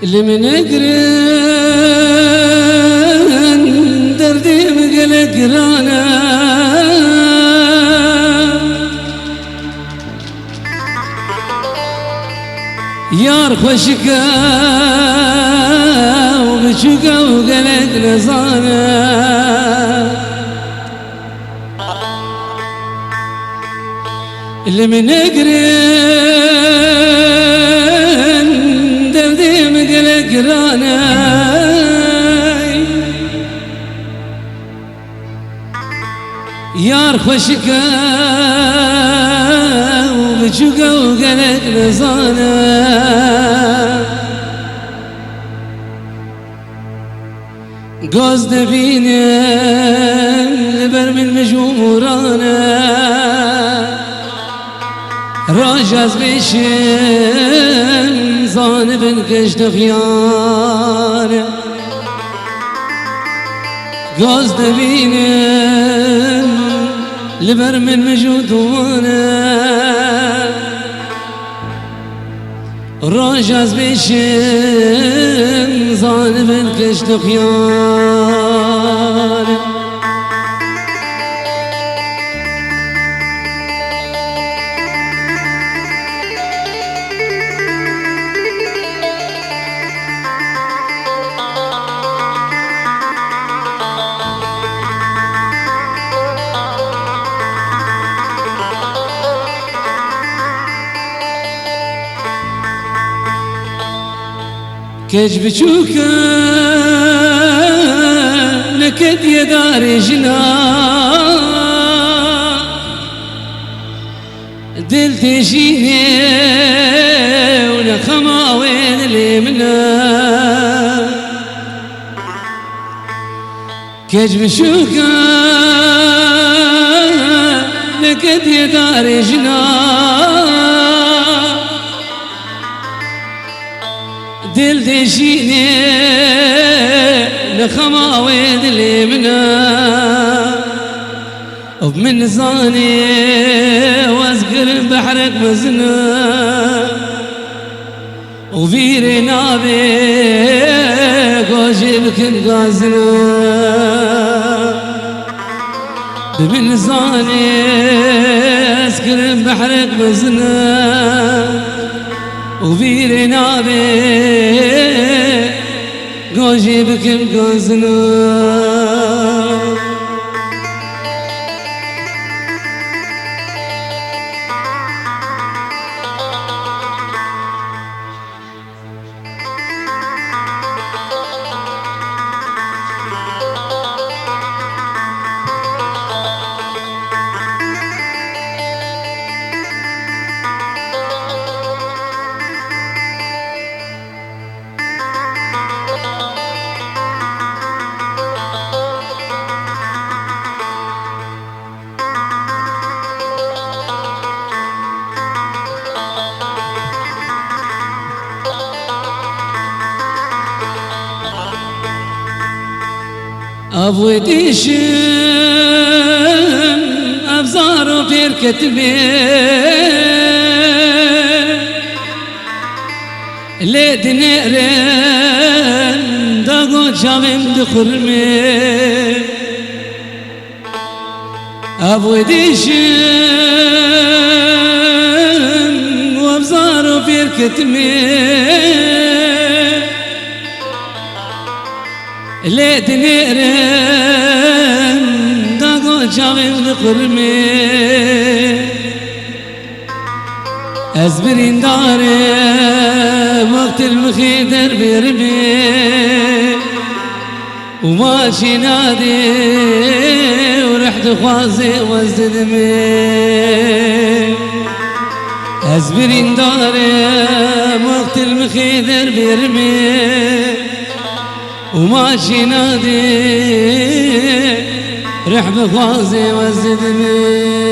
اللي من اقرن دردي مقلق رانا يار خوشكا وبشكا وقلق نزانا اللي من اقرن دردي مقلق رانا يار خوشكا وبشكا وقلق نزانا قوز دبينا لبر من مجوم ورانا راجز بيشن زان بن كشت خيانة قوز دبينا لبر من مجود وانا راجز بيشن زان بن كشت خيانة كيش بشوكا نكد يا دار جنا دل تجيني ونخما وين اللي منا كيش بشوكا نكد يا دار جنا دل دشيني لخما ويد اللي منا وبمن زاني وازقر بحرك مزنا وفيري نابك وجيبك الغازنا بمن زاني ازقر بحرك مزنا وفيري نابي قوجي بكم قوزنا أبوي ديشم أبزار في الكتبة ليت نقرن داغو شامم دخرمي أبوي ديشم وأبزار في الكتبة ليت نقرن داغو شامم دخرمي أزبرين داري وقت المخيدر بيرمي وماشي نادي ورحت خوازي وزدمي أزبرين داري وقت المخيدر بيرمي وماشي نادي رح بخوازي وزدمي